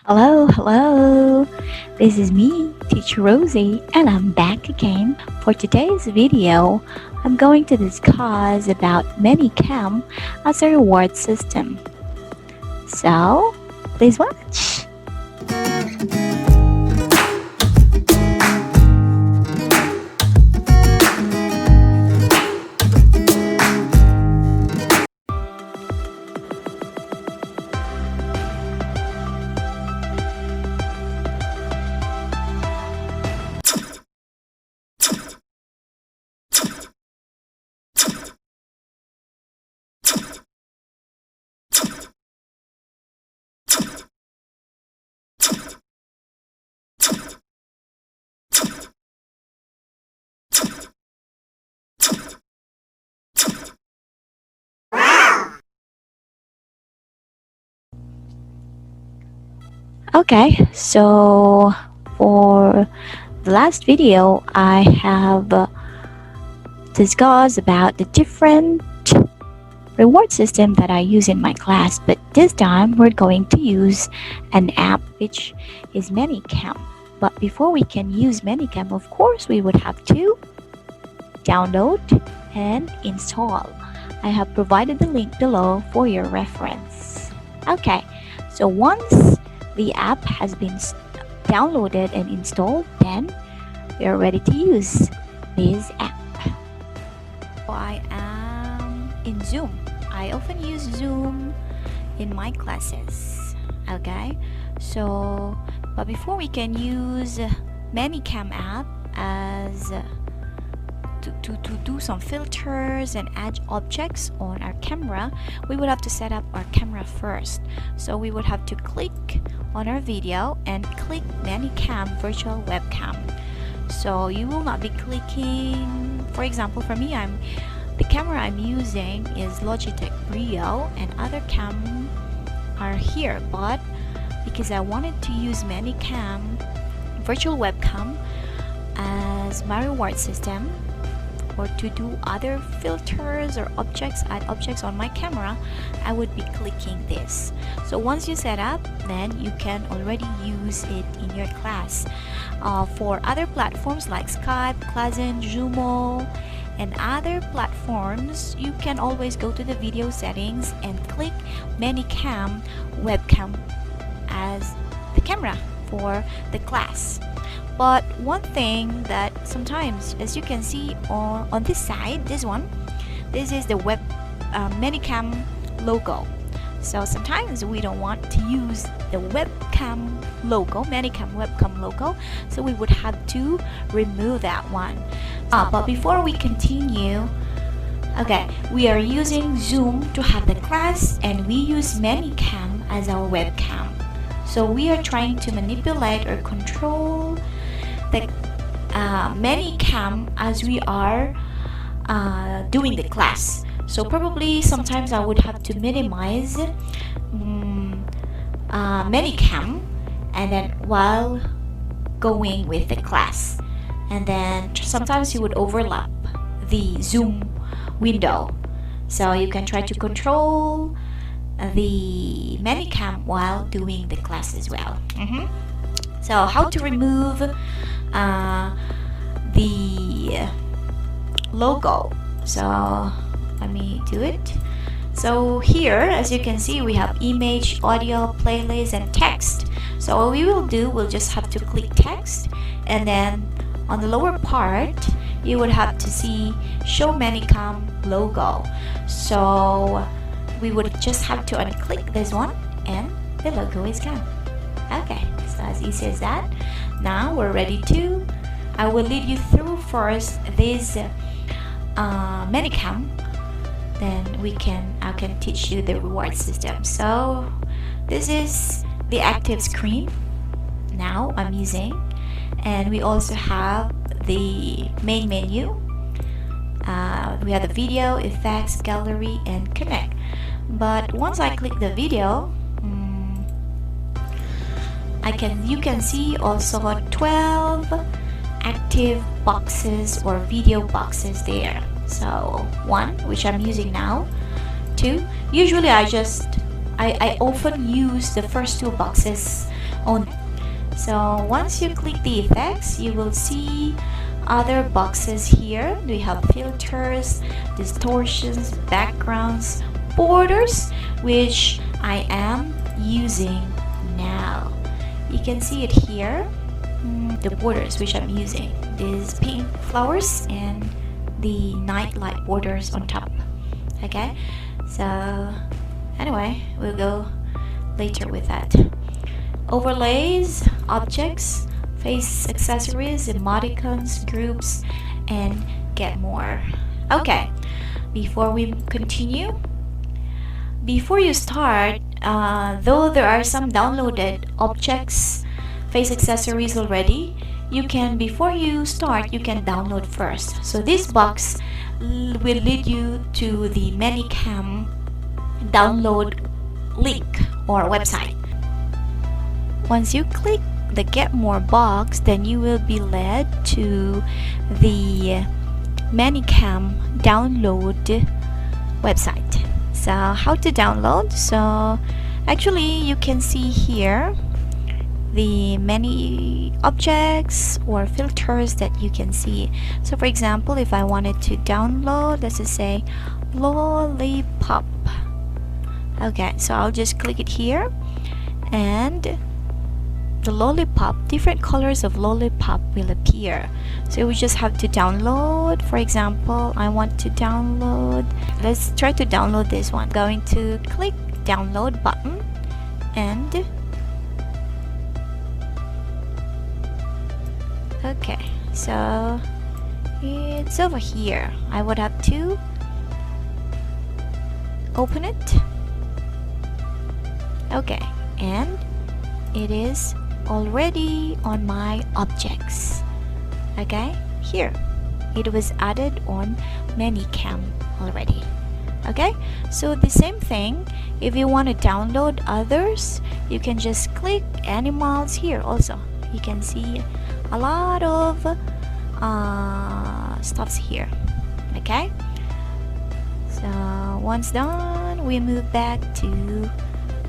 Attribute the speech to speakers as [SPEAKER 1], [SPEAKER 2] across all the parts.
[SPEAKER 1] Hello. This is me, Teacher Rosie, and I'm back again. For today's video, I'm going to discuss about Manycam as a reward system. So, please watch. Okay, so for the last video, I have discussed about the different reward system that I use in my class, but this time we're going to use an app which is Manycam. But before we can use Manycam, of course, we would have to download and install. I have provided the link below for your reference. Okay, so once the app has been downloaded and installed, then we are ready to use this app. So I am in Zoom. I often use Zoom in my classes. Okay, so but before we can use Manycam app as to do some filters and add objects on our camera, we would have to set up our camera first. So we would have to click on our video and click Manycam virtual webcam. So you will not be clicking, for example, for me, the camera I'm using is Logitech Brio and other cam are here, but because I wanted to use Manycam virtual webcam as my reward system, or to do other filters or add objects on my camera, I would be clicking this. So once you set up, then you can already use it in your class. For other platforms like Skype, Classroom, Zoomo, and other platforms, you can always go to the video settings and click Manycam webcam as the camera for the class. But one thing that sometimes, as you can see on this side, this is the Manycam logo. So sometimes we don't want to use the webcam logo, Manycam webcam logo, so we would have to remove that one. But before we continue, okay, we are using Zoom to have the class and we use Manycam as our webcam. So we are trying to manipulate or control the Manycam as we are doing the class. So probably sometimes I would have to minimize Manycam and then while going with the class, and then sometimes you would overlap the Zoom window, so you can try to control the Manycam while doing the class as well. So how to remove the logo. So let me do it. So here, as you can see, we have image, audio, playlist, and text. So what we will do, we'll just have to click text, and then on the lower part you would have to see show Manycam logo. So we would just have to unclick this one and the logo is gone. Okay, so as easy as that. Now we're ready to, I will lead you through first this Manycam, then I can teach you the reward system. So this is the active screen now I'm using, and we also have the main menu. We have the video, effects, gallery, and connect. But once I click the video, you can see also 12 active boxes or video boxes there. So 1, which I'm using now. 2, usually I I often use the first two boxes only. So once you click the effects, you will see other boxes here. We have filters, distortions, backgrounds, borders, which I am using now. You can see it here, the borders which I'm using. These pink flowers and the nightlight borders on top. Okay, so anyway, we'll go later with that. Overlays, objects, face accessories, emoticons, groups, and get more. Okay, before we continue, before you start, though there are some downloaded objects, face accessories already, you can, before you start, you can download first. So this box will lead you to the Manycam download link or website. Once you click the Get More box, then you will be led to the Manycam download website. So how to download? So actually you can see here the many objects or filters that you can see. So for example, if I wanted to download, let's just say Lollipop. Okay, so I'll just click it here, and the lollipop, different colors of lollipop will appear. So we just have to download. For example, I want to download, let's try to download this one. Going to click download button, and okay, so it's over here. I would have to open it. Okay, and it is already on my objects. Okay, here it was added on Manycam already. Okay, so the same thing, if you want to download others, you can just click animals here. Also you can see a lot of stuffs here. Okay, so once done, we move back to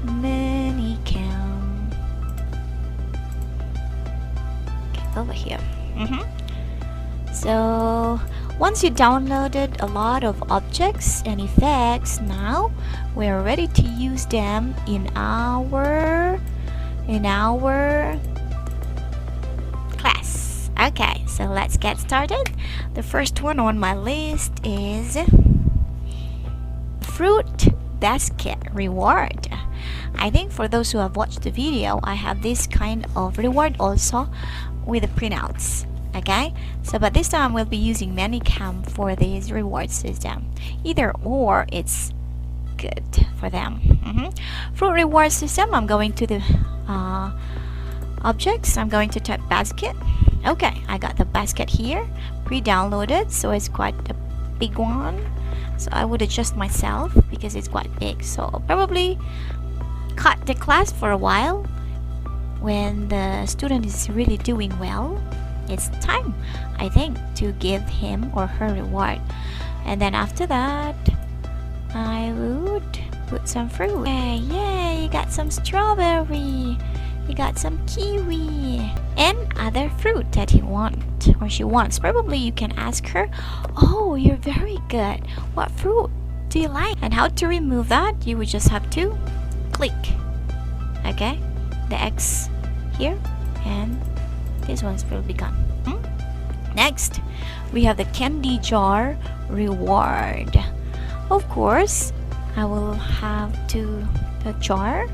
[SPEAKER 1] Manycam. Over here. So once you downloaded a lot of objects and effects, now we're ready to use them in our class. Okay, so let's get started. The first one on my list is fruit basket reward. I think for those who have watched the video, I have this kind of reward also with the printouts. Okay, so but this time we'll be using Manycam for this reward system. Either or, it's good for them. Fruit reward system, I'm going to the objects. I'm going to type basket. Okay, I got the basket here pre-downloaded, so it's quite a big one, so I would adjust myself because it's quite big. So I'll probably cut the class for a while. When the student is really doing well, it's time, I think, to give him or her reward. And then after that, I would put some fruit. Yay, you got some strawberry, you got some kiwi, and other fruit that you want or she wants. Probably you can ask her, oh, you're very good, what fruit do you like? And how to remove that, you would just have to click, okay, the X here, and this one's will be gone. Next, we have the candy jar reward. Of course, I will have to the jar.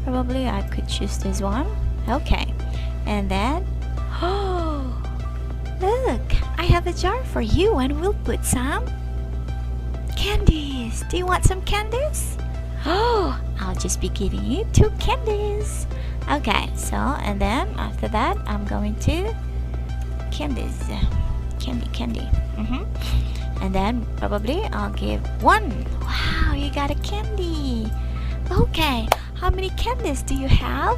[SPEAKER 1] Probably I could choose this one. Okay, and then oh, look, I have a jar for you, and we'll put some candies. Do you want some candies? Oh, I'll just be giving you 2 candies. Okay, so and then after that, I'm going to candies, candy. And then probably I'll give 1. Wow, you got a candy. Okay, how many candies do you have?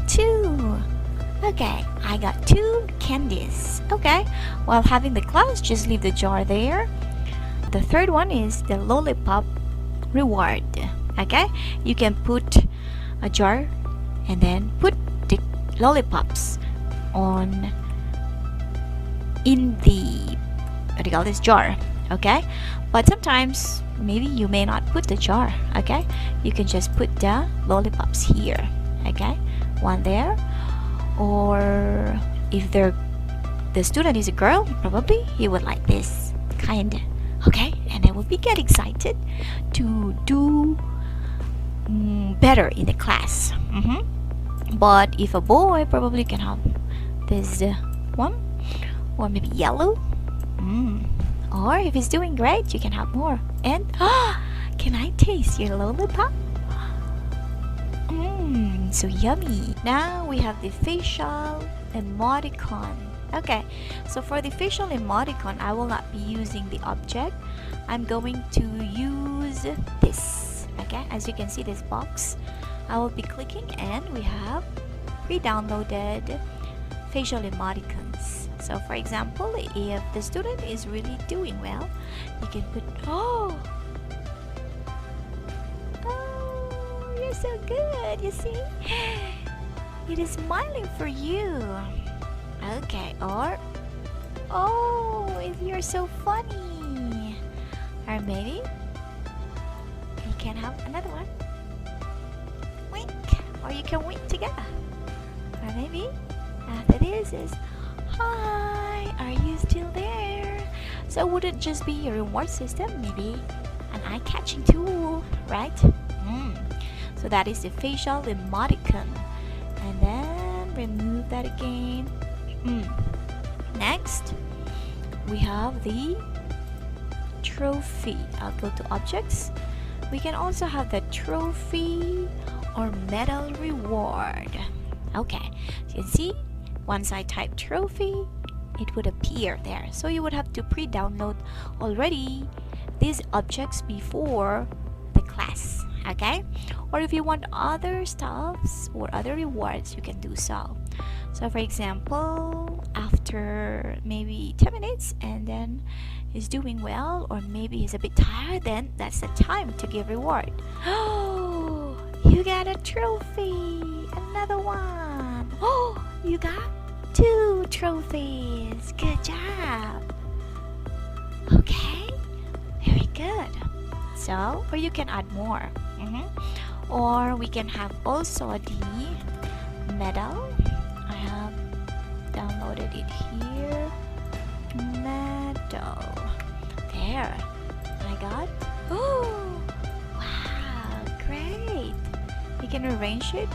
[SPEAKER 1] 2. Okay, I got 2 candies. Okay, while having the class, just leave the jar there. The third one is the Lollipop Reward. Okay, you can put a jar and then put the lollipops on in the what do you call this jar. Okay, but sometimes maybe you may not put the jar. Okay, you can just put the lollipops here. Okay, one there, or if the student is a girl, probably he would like this kind. Okay, and I will be get excited to do better in the class. But if a boy, probably can have this one, or maybe yellow. Or if he's doing great, you can have more. And can I taste your lollipop? So yummy. Now we have the facial emoticon. Okay, so for the facial emoticon, I will not be using the object. I'm going to use this. Okay, as you can see, this box, I will be clicking, and we have pre-downloaded facial emoticons. So for example, if the student is really doing well, you can put you're so good, you see, it is smiling for you. Okay, or you're so funny, or maybe you can have another one, wink, or you can wink together, or maybe after this is hi, are you still there? So would it just be a reward system, maybe an eye-catching tool, right? So that is the facial emoticon, and then remove that again. Next we have the trophy. I'll go to objects. We can also have the trophy or medal reward. Okay, so you can see once I type trophy, it would appear there. So you would have to pre-download already these objects before the class. Okay, or if you want other stuffs or other rewards, you can do so. So for example, after maybe 10 minutes and then he's doing well, or maybe he's a bit tired, then that's the time to give reward. Oh, you got a trophy, another one. Oh, you got 2 trophies. Good job. Okay, very good. So, or you can add more. Or we can have also the medal. I have downloaded it here. Medal. There. I got. Oh, wow, great. You can arrange it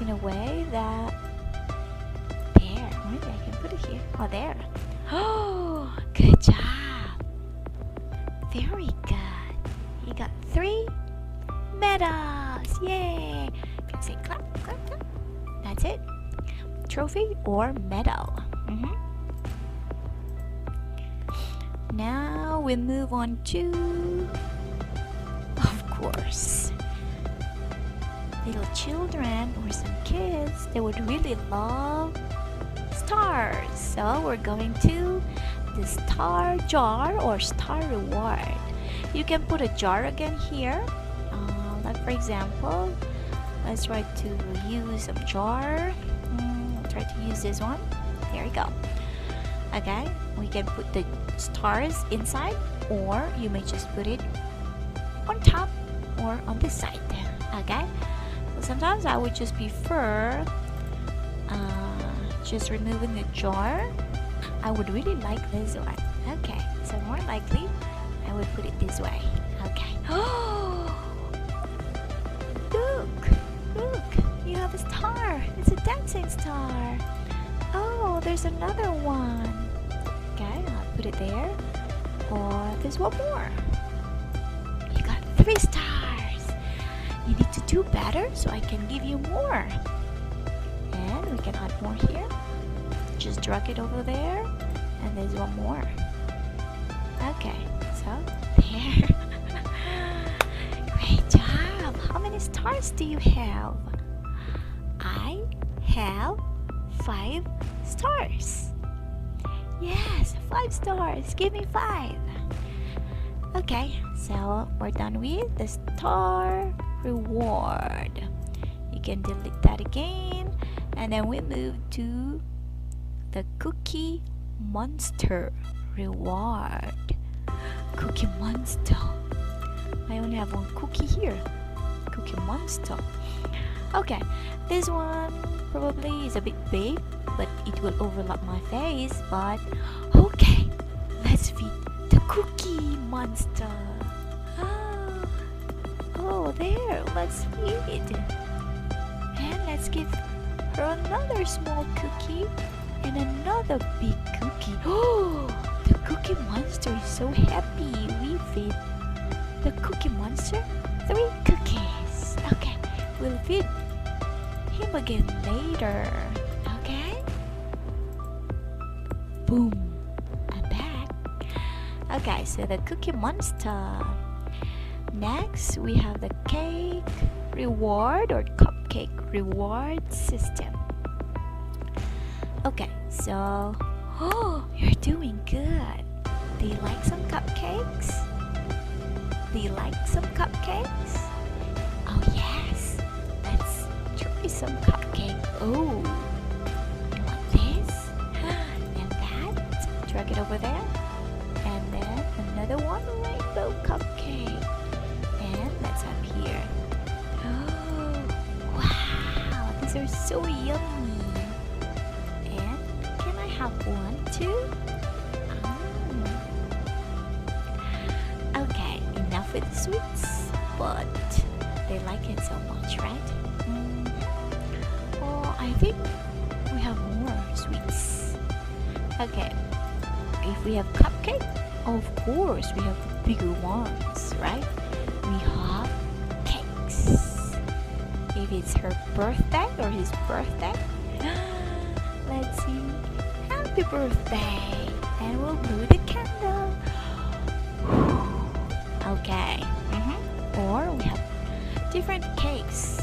[SPEAKER 1] in a way that there. Maybe I can put it here. Oh, there. Oh, good job. Very good. You got 3 medals. Yay. You can say clap, clap, clap. That's it. Trophy or medal. Now we move on to, of course, little children or some kids, they would really love stars. So we're going to the star jar or star reward. You can put a jar again here. Like for example, let's try to use some jar. Try to use this one. There we go. Okay, we can put the stars inside, or you may just put it on top or on this side. Okay, so sometimes I would just prefer just removing the jar. I would really like this one. Okay, so more likely I would put it this way. Okay. Look, you have a star. It's a dancing star. Oh, there's another one. Okay, I'll put it there. Or there's one more. You got 3 stars. You need to do better so I can give you more. And we can add more here. Just drag it over there. And there's one more. Okay, so there. Great job. How many stars do you have? I have 5 stars. Yes, 5 stars. Give me 5. Okay, so we're done with the star reward. You can delete that again, and then we move to the cookie monster reward. Cookie monster. I only have one cookie here. Cookie monster. Okay, this one probably is a bit big, but it will overlap my face. But okay, let's feed the cookie monster. Oh, there, let's feed. And let's give her another small cookie and another big cookie. Oh, the cookie monster is so happy. We feed the cookie monster 3 cookies. Okay, we'll feed him again later. Okay? Boom. I'm back. Okay, so the cookie monster. Next, we have the cake reward or cupcake reward system. Okay, so you're doing good. Do you like some cupcakes? Do you like some cupcakes? Oh yes, let's try some cupcake. Oh, you want this? And that, drag it over there. And then another one, rainbow cupcake. And let's up here. Oh, wow, these are so yummy. And can I have one too? Okay, enough with the sweets, but they like it so much, right? Oh, I think we have more sweets. Okay, if we have cupcake, of course we have the bigger ones, right? We have cakes. If it's her birthday or his birthday, let's sing happy birthday and we'll blow the candle. Okay. Or we have different cakes.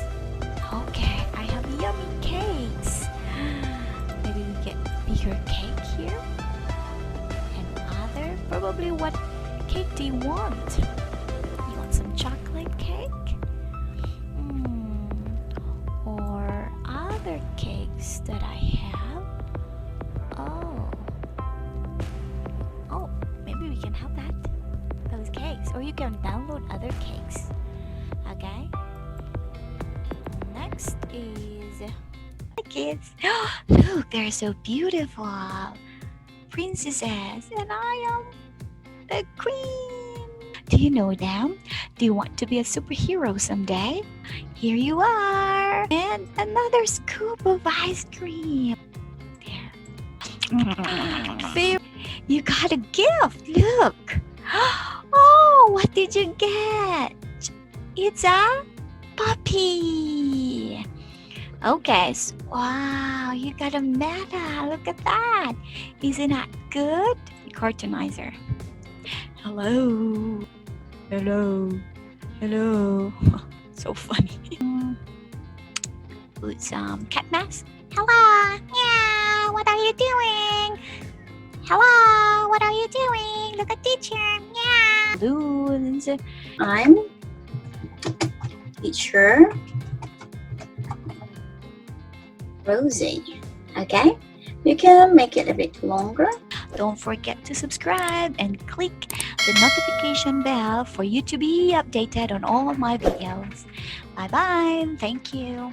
[SPEAKER 1] Okay, I have yummy cakes. Maybe we get bigger cake here. And other, probably what cake do you want? You want some chocolate cake? Or other cakes that I have? Oh, maybe we can have that. Those cakes, or you can download other cakes. Okay, next is the kids. Look, they're so beautiful princesses, and I am the queen. Do you know them? Do you want to be a superhero someday? Here you are, and another scoop of ice cream. There, you got a gift. Look. Oh, what did you get? It's a puppy. Okay, wow, you got a medal. Look at that. Isn't that good? Cartoonizer. Hello. Hello. Hello. So funny. Put some cat mask. Hello. Yeah, what are you doing? Hello, what are you doing? Look at teacher. Yeah. Balloons.
[SPEAKER 2] I'm teacher Rosie. Okay, you can make it a bit longer.
[SPEAKER 1] Don't forget to subscribe and click the notification bell for you to be updated on all of my videos. Bye bye. Thank you.